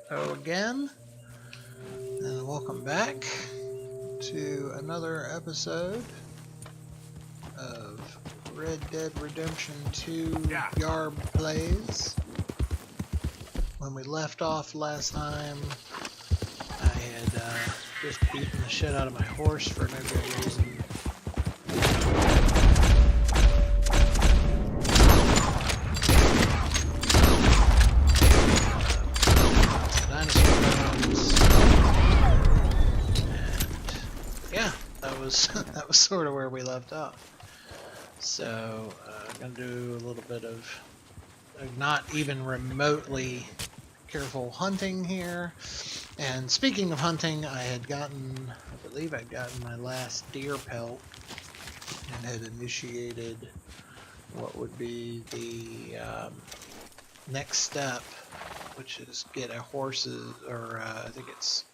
Hello again, and welcome back to another episode of Red Dead Redemption 2 Yarb Plays. When we left off last time, I had just beaten the shit out of my horse for no good reason. That was sort of where we left off. So I'm gonna do a little bit of not even remotely careful hunting here. And speaking of hunting, I believe I'd gotten my last deer pelt and had initiated what would be the next step, which is get a horse's, or I think it's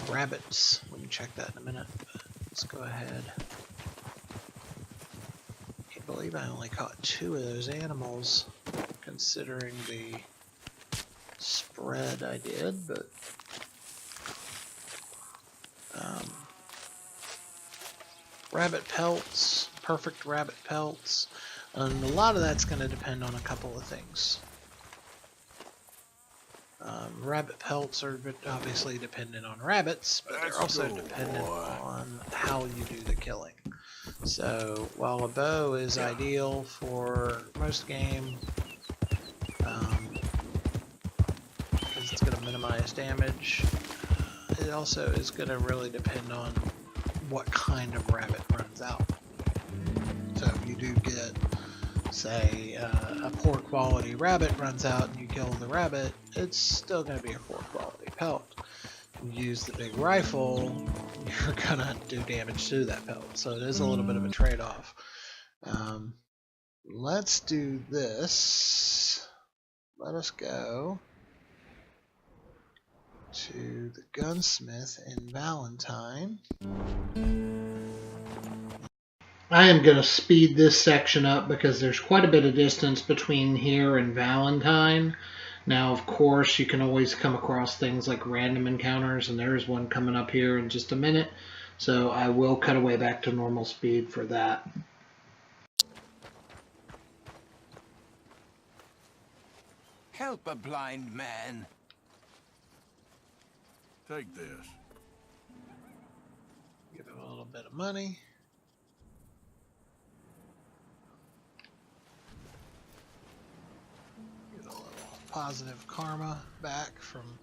rabbits. We can check that in a minute. Let's go ahead. Can't believe I only caught 2 of those animals, considering the spread I did, but rabbit pelts, perfect rabbit pelts, and a lot of that's going to depend on a couple of things. Rabbit pelts are obviously dependent on rabbits, but they're also dependent on how you do the killing. So while a bow is ideal for most game, because it's going to minimize damage, it also is going to really depend on what kind of rabbit runs out. So if you do get, say, a poor quality rabbit runs out and you kill the rabbit, it's still going to be a poor quality pelt. If you use the big rifle, you're going to do damage to that pelt. So it is a little bit of a trade-off. Let's do this. Let us go to the gunsmith in Valentine. I am going to speed this section up because there's quite a bit of distance between here and Valentine. Now, of course, you can always come across things like random encounters, and there's one coming up here in just a minute. So I will cut away back to normal speed for that. Help a blind man. Take this. Give him a little bit of money. Positive karma back from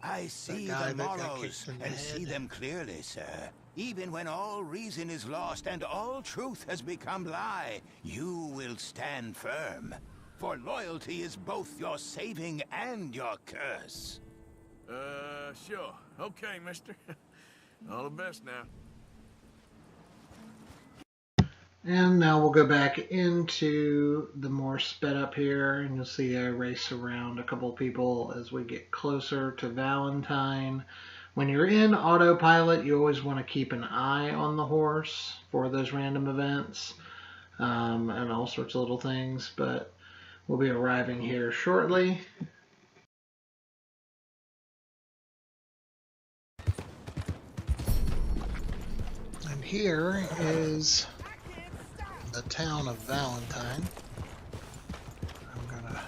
I see the morrows and see them clearly, sir. Even when all reason is lost and all truth has become lie, you will stand firm. For loyalty is both your saving and your curse. Sure. Okay, mister. All the best now. And now we'll go back into the more sped up here, and you'll see I race around a couple of people as we get closer to Valentine. When you're in autopilot, you always want to keep an eye on the horse for those random events and all sorts of little things, but we'll be arriving here shortly. And here is the town of Valentine. I'm gonna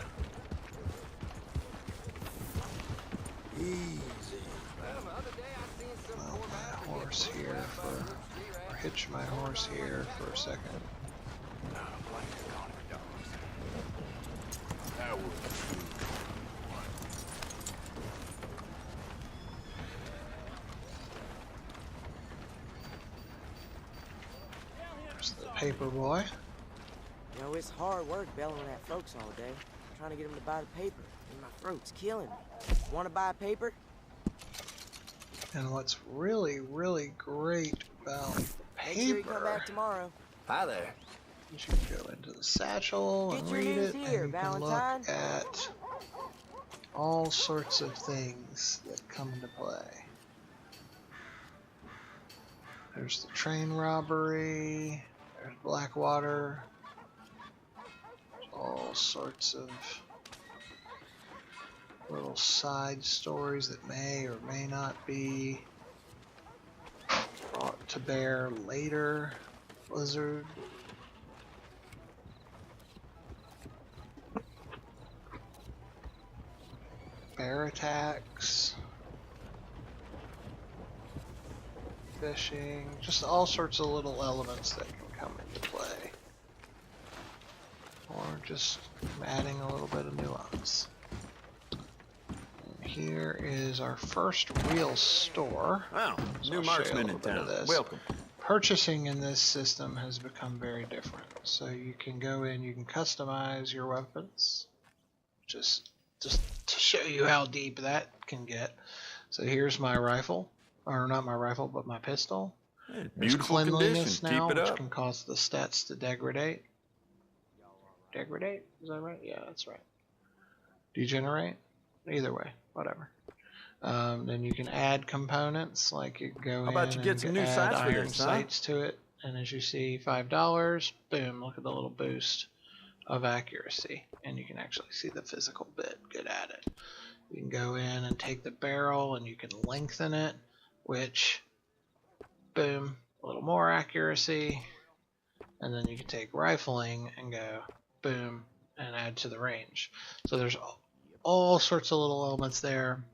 mount my horse here or hitch my horse here for a second. There's the paper boy. You know, it's hard work bellowing at folks all day, trying to get them to buy the paper, and my throat's killing me. Want to buy paper? And what's really, really great about paper, Make sure you come back tomorrow. Hi there. you can go into the satchel and read it, and you can look at all sorts of things that come into play. There's the train robbery, there's Blackwater, all sorts of little side stories that may or may not be brought to bear later. Blizzard. Bear attacks. Fishing. Just all sorts of little elements that can come into play. Or just adding a little bit of nuance. Here is our first real store. Wow, So new I'll show you a marksman little in bit of town. this. Welcome. Purchasing in this system has become very different. So you can go in, you can customize your weapons. Just to show you how deep that can get. So here's my rifle, or not my rifle, but my pistol. Hey, There's beautiful cleanliness condition. now, Keep it which up. can cause the stats to degrade. Degrade? Is that right? Yeah, that's right. Degenerate? Either way, whatever. Then you can add components, like you go How about in you get and some new add sights for iron this, huh? sights to it, and as you see, $5, boom, look at the little boost of accuracy, and you can actually see the physical bit. Get at it. You can go in and take the barrel and you can lengthen it, which, boom, a little more accuracy, and then you can take rifling and go, boom, and add to the range. So there's all sorts of little elements there.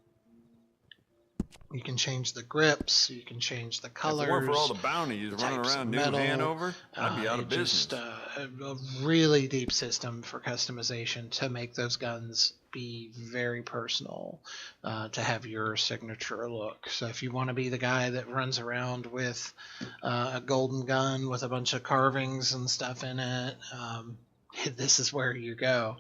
You can change the grips, you can change the colors. If it weren't for all the bounties running types of around New metal, Hanover, I'd be out of business. Just a really deep system for customization to make those guns be very personal, to have your signature look. So if you want to be the guy that runs around with a golden gun with a bunch of carvings and stuff in it, this is where you go.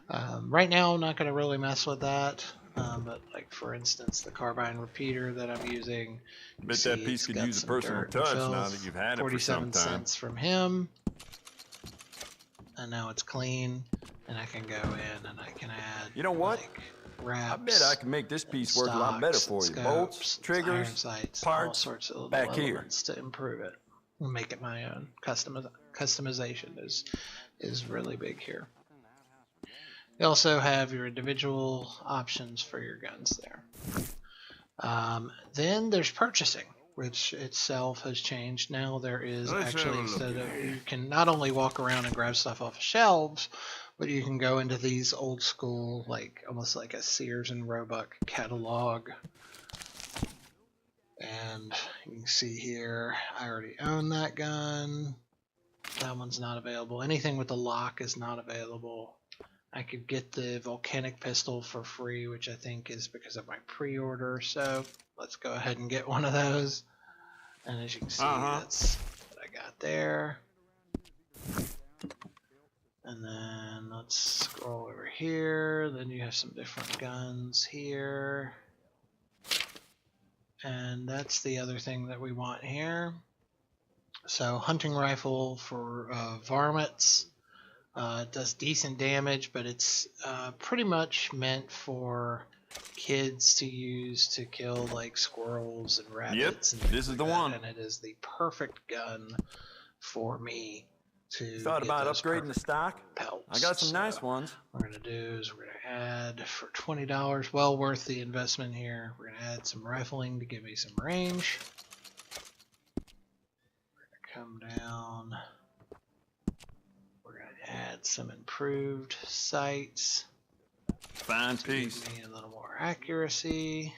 Right now I'm not going to really mess with that. But like for instance, the carbine repeater that I'm using, Bet that piece could use a personal touch now that you've had it for some 47 time. cents from him, and now it's clean, and I can go in and I can add. You know what? Like, wraps, I bet I can make this piece work a lot better stocks, for you. scopes, Bolts, triggers, iron sights, parts, all sorts of little back here. elements to improve it and make it my own. Customization is really big here. You also have your individual options for your guns there. Then there's purchasing, which itself has changed. Now there is actually, instead of, you can not only walk around and grab stuff off of shelves, but you can go into these old school, like almost like a Sears and Roebuck catalog. And you can see here, I already own that gun. That one's not available. Anything with the lock is not available. I could get the volcanic pistol for free, which I think is because of my pre-order. So let's go ahead and get one of those. And as you can see, that's what I got there. And then let's scroll over here. Then you have some different guns here. And that's the other thing that we want here. So hunting rifle for varmints. It does decent damage, but it's pretty much meant for kids to use to kill like squirrels and rabbits. Yep, and this is like the that. one. And it is the perfect gun for me to Thought get about those upgrading the perfect stock? pelts. I got some So nice ones. what we're going to do is we're going to add for $20, well worth the investment here. We're going to add some rifling to give me some range. We're going to come down. We're going to add some improved sights. Fine to piece. give me a little more accuracy.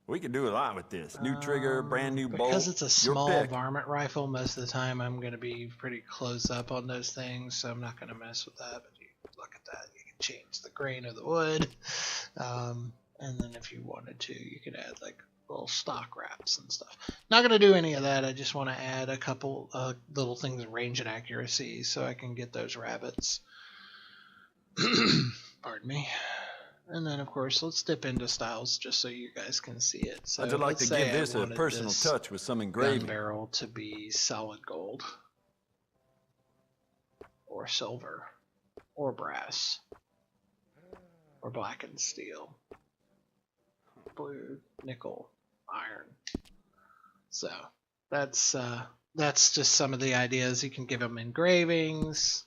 We could do a lot with this. New trigger, brand new bolt. Because it's a Your small pick. varmint rifle, most of the time I'm going to be pretty close up on those things, so I'm not going to mess with that. But you look at that, you can change the grain of the wood, and then if you wanted to, you could add like little stock wraps and stuff. Not going to do any of that. I just want to add a couple little things in range and accuracy, so I can get those rabbits. Pardon me. And then, of course, let's dip into styles just so you guys can see it. So I'd like to give this a personal this touch with some gun engraving. barrel to be solid gold, or silver, or brass, or blackened steel, blue, nickel, iron. So that's just some of the ideas. You can give them engravings.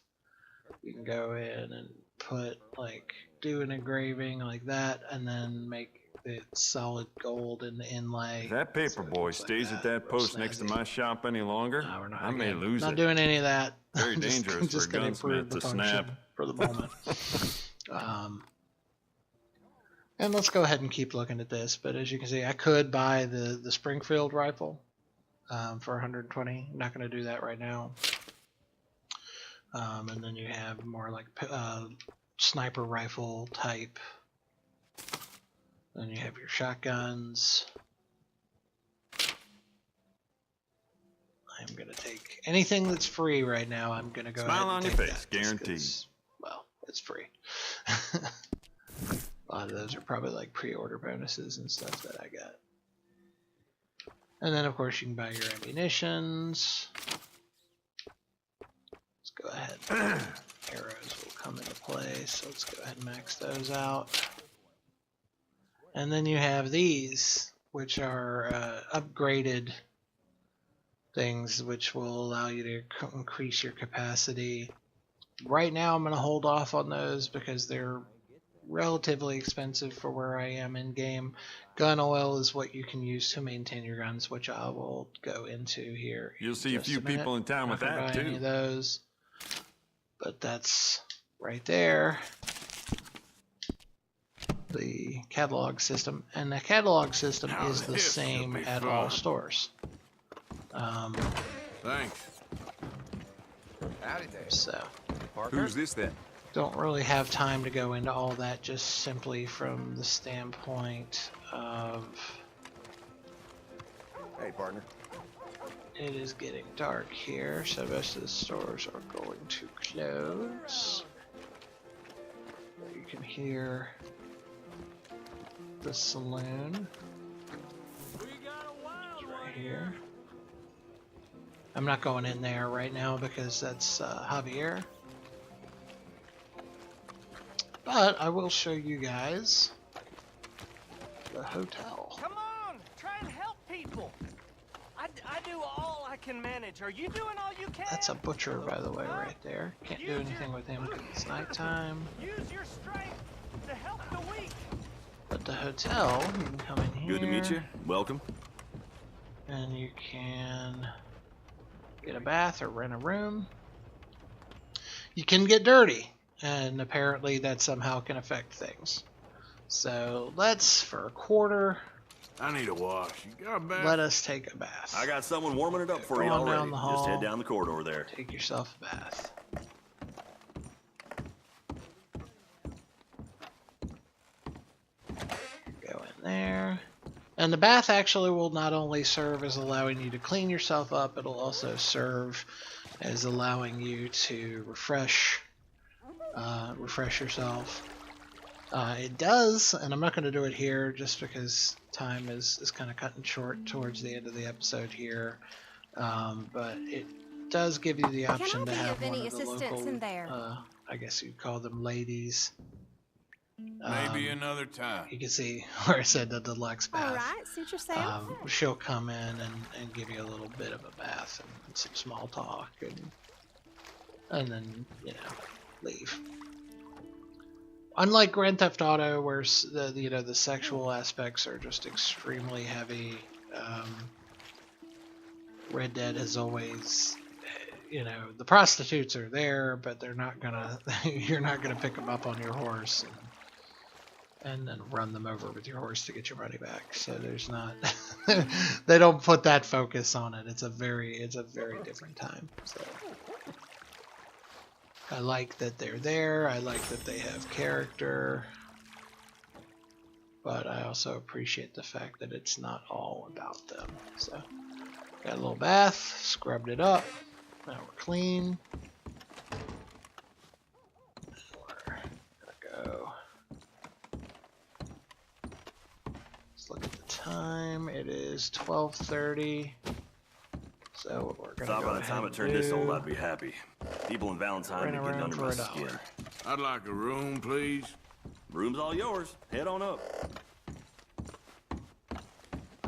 You can go in and put like do an engraving like that, and then make it solid gold in the inlay. If that paper boy stays at that post next to my shop any longer, No, we're not. I may lose not it. doing any of that. Very dangerous for a just gonna improve gunsmith the to function snap. for the moment. And let's go ahead and keep looking at this. But as you can see, I could buy the Springfield rifle for 120. I'm not going to do that right now. And then you have more like sniper rifle type. Then you have your shotguns. I'm going to take anything that's free right now. I'm going to go Smile ahead and on your take face, that, guaranteed. Well, it's free. A lot of those are probably like pre-order bonuses and stuff that I got. And then of course you can buy your ammunitions. Let's go ahead. Arrows will come into play, so let's go ahead and max those out. And then you have these, which are upgraded things, which will allow you to increase your capacity. Right now I'm going to hold off on those because they're relatively expensive for where I am in game. Gun oil is what you can use to maintain your guns, which I will go into here. You'll see a few people in town with that Any too. of those, but that's right there. The catalog system, and the catalog system is the same at all stores. Thanks. Howdy there. So Who's this then? don't really have time to go into all that, just simply from the standpoint of Hey, partner. it is getting dark here, so most of the stores are going to close. You can hear the saloon. It's right here. I'm not going in there right now because that's Javier. But I will show you guys the hotel. Come on, try and help people. I do all I can manage. Are you doing all you can? That's a butcher, by the way, right there. Can't do anything with him because it's nighttime. Use your strength to help the weak. But the hotel, you can come in here. Good to meet you. Welcome. And you can get a bath or rent a room. You can get dirty, and apparently that somehow can affect things. So let's, for a quarter, I need a wash. You got a bath? let us take a bath. I got someone warming it up for Go you on already. down the hall. Just head down the corridor there. Take yourself a bath. Go in there. And the bath actually will not only serve as allowing you to clean yourself up, it'll also serve as allowing you to refresh yourself. It does, and I'm not going to do it here just because time is kind of cutting short towards the end of the episode here. But it does give you the option to have one of the local, I guess you'd call them ladies. Maybe another time. You can see where I said the deluxe bath. All right, suit yourself. She'll come in and give you a little bit of a bath and some small talk, and then, you know, leave. Unlike Grand Theft Auto, where the sexual aspects are just extremely heavy, Red Dead has always, the prostitutes are there, but they're not gonna, you're not gonna pick them up on your horse and then run them over with your horse to get your money back. So there's not, they don't put that focus on it. It's a very different time. So I like that they're there. I like that they have character. But I also appreciate the fact that it's not all about them. So got a little bath, scrubbed it up. Now we're clean. We're gonna go. Let's look at the time. It is 12:30. So what we're gonna Thought go by the ahead time I and turned this old, do- I'd be happy. People in Valentine Rent are a getting room under for my $1. skin. I'd like a room, please. Room's all yours. Head on up.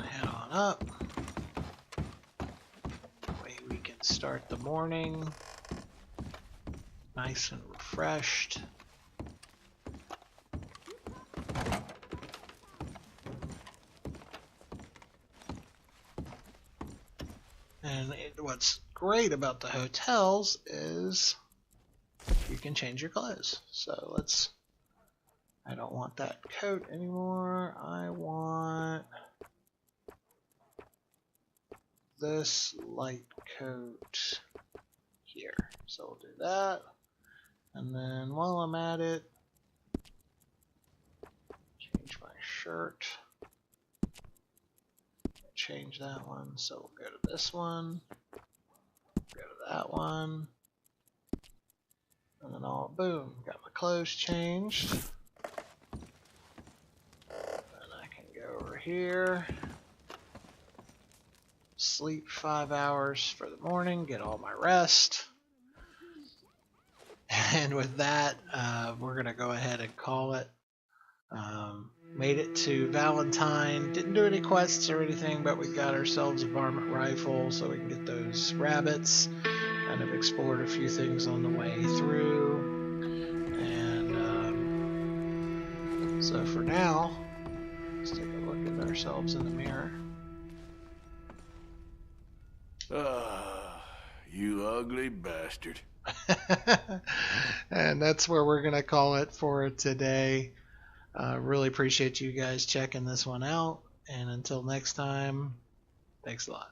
Head on up. That way we can start the morning nice and refreshed. what's great about the hotels is you can change your clothes. So I don't want that coat anymore. I want this light coat here. So we'll do that. And then while I'm at it, change my shirt. Change that one. So we'll go to this one. Go to that one. And then all, boom, got my clothes changed. And I can go over here. Sleep 5 hours for the morning, get all my rest. And with that, we're going to go ahead and call it. Made it to Valentine. Didn't do any quests or anything, but we got ourselves a varmint rifle so we can get those rabbits. Kind of explored a few things on the way through. And so for now, let's take a look at ourselves in the mirror. You ugly bastard. And that's where we're going to call it for today. Really appreciate you guys checking this one out. And until next time, thanks a lot.